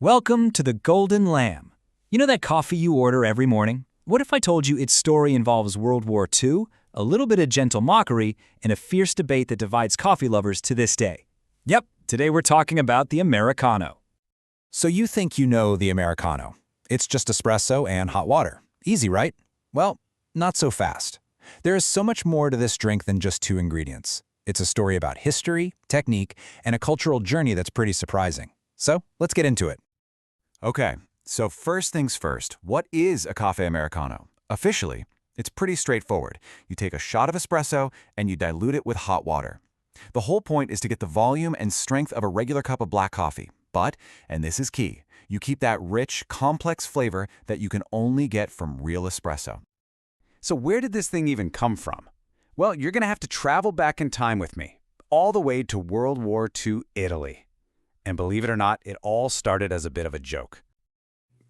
Welcome to the Golden Lamb. You know that coffee you order every morning? What if I told you its story involves World War II, a little bit of gentle mockery, and a fierce debate that divides coffee lovers to this day? Yep, today we're talking about the Americano. So you think you know the Americano. It's just espresso and hot water. Easy, right? Well, not so fast. There is so much more to this drink than just two ingredients. It's a story about history, technique, and a cultural journey that's pretty surprising. So let's get into it. Okay, so first things first, what is a cafe Americano? Officially, it's pretty straightforward. You take a shot of espresso and you dilute it with hot water. The whole point is to get the volume and strength of a regular cup of black coffee. But, and this is key, you keep that rich, complex flavor that you can only get from real espresso. So where did this thing even come from? Well, you're going to have to travel back in time with me, all the way to World War II Italy. And believe it or not, it all started as a bit of a joke.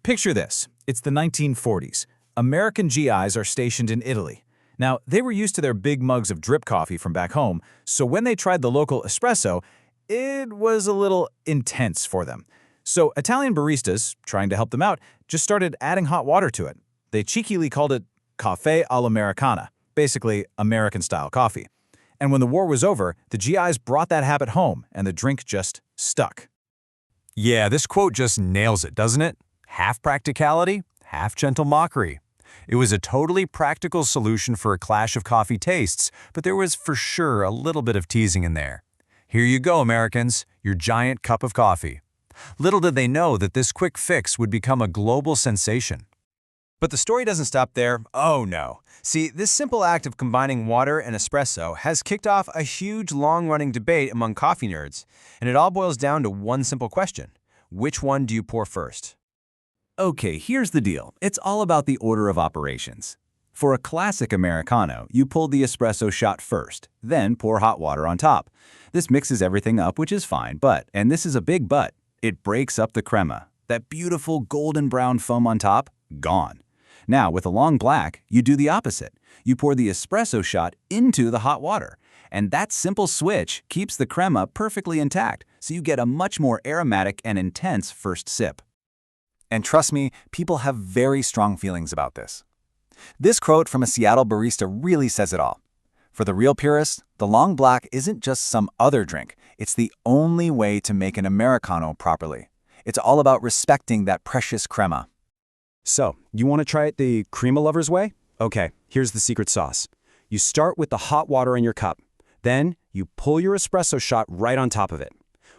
Picture this. It's the 1940s. American GIs are stationed in Italy. Now, they were used to their big mugs of drip coffee from back home, so when they tried the local espresso, it was a little intense for them. So Italian baristas, trying to help them out, just started adding hot water to it. They cheekily called it caffè all'americana, basically American-style coffee. And when the war was over, the GIs brought that habit home, and the drink just stuck. Yeah, this quote just nails it, doesn't it? Half practicality, half gentle mockery. It was a totally practical solution for a clash of coffee tastes, but there was for sure a little bit of teasing in there. Here you go, Americans, your giant cup of coffee. Little did they know that this quick fix would become a global sensation. But the story doesn't stop there. Oh no. See, this simple act of combining water and espresso has kicked off a huge long-running debate among coffee nerds, and it all boils down to one simple question. Which one do you pour first? Okay, here's the deal. It's all about the order of operations. For a classic Americano, you pull the espresso shot first, then pour hot water on top. This mixes everything up, which is fine, but, and this is a big but, it breaks up the crema. That beautiful golden brown foam on top, gone. Now, with a long black, you do the opposite. You pour the espresso shot into the hot water. And that simple switch keeps the crema perfectly intact, so you get a much more aromatic and intense first sip. And trust me, people have very strong feelings about this. This quote from a Seattle barista really says it all. For the real purist, the long black isn't just some other drink. It's the only way to make an Americano properly. It's all about respecting that precious crema. So, you want to try it the crema lover's way? Okay, here's the secret sauce. You start with the hot water in your cup. Then, you pull your espresso shot right on top of it.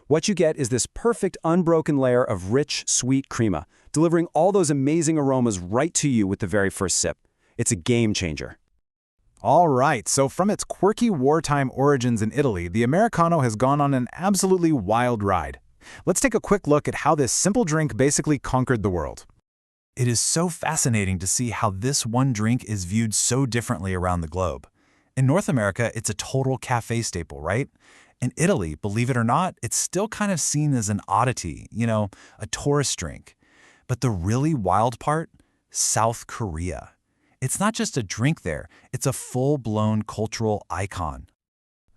What you get is this perfect unbroken layer of rich, sweet crema, delivering all those amazing aromas right to you with the very first sip. It's a game changer. All right, so from its quirky wartime origins in Italy, the Americano has gone on an absolutely wild ride. Let's take a quick look at how this simple drink basically conquered the world. It is so fascinating to see how this one drink is viewed so differently around the globe. In North America, it's a total cafe staple, right? In Italy, believe it or not, it's still kind of seen as an oddity, a tourist drink. But the really wild part? South Korea. It's not just a drink there, it's a full-blown cultural icon.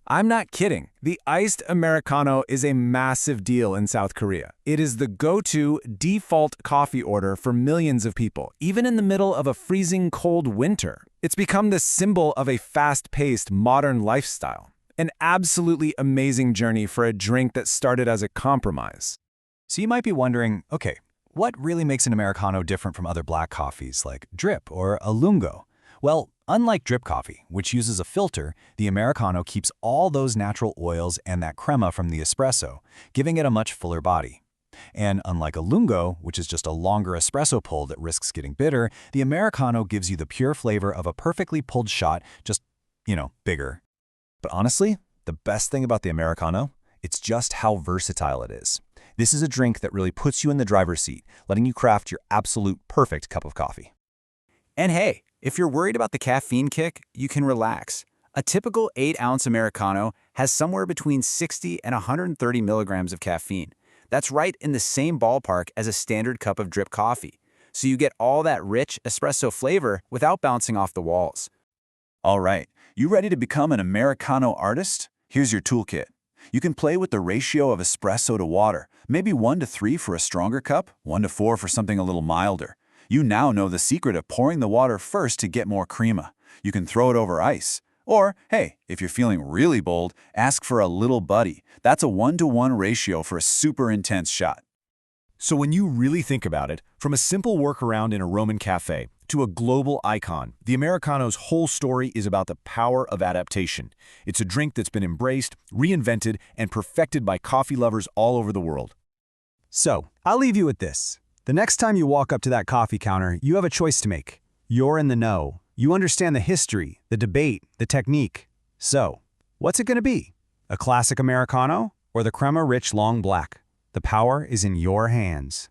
I'm not kidding. The iced Americano is a massive deal in South Korea. It is the go-to default coffee order for millions of people, even in the middle of a freezing cold winter. It's become the symbol of a fast-paced modern lifestyle. An absolutely amazing journey for a drink that started as a compromise. So you might be wondering, okay, what really makes an Americano different from other black coffees like drip or a lungo? Well, unlike drip coffee, which uses a filter, the Americano keeps all those natural oils and that crema from the espresso, giving it a much fuller body. And unlike a lungo, which is just a longer espresso pull that risks getting bitter, the Americano gives you the pure flavor of a perfectly pulled shot, just, bigger. But honestly, the best thing about the Americano, it's just how versatile it is. This is a drink that really puts you in the driver's seat, letting you craft your absolute perfect cup of coffee. And hey, if you're worried about the caffeine kick, you can relax. A typical 8-ounce Americano has somewhere between 60 and 130 milligrams of caffeine. That's right in the same ballpark as a standard cup of drip coffee. So you get all that rich espresso flavor without bouncing off the walls. All right, you ready to become an Americano artist? Here's your toolkit. You can play with the ratio of espresso to water, maybe 1:3 for a stronger cup, 1:4 for something a little milder. You now know the secret of pouring the water first to get more crema. You can throw it over ice. Or, hey, if you're feeling really bold, ask for a little buddy. That's a 1-to-1 ratio for a super intense shot. So when you really think about it, from a simple workaround in a Roman cafe to a global icon, the Americano's whole story is about the power of adaptation. It's a drink that's been embraced, reinvented, and perfected by coffee lovers all over the world. So, I'll leave you with this. The next time you walk up to that coffee counter, you have a choice to make. You're in the know. You understand the history, the debate, the technique. So, what's it going to be? A classic Americano or the crema-rich long black? The power is in your hands.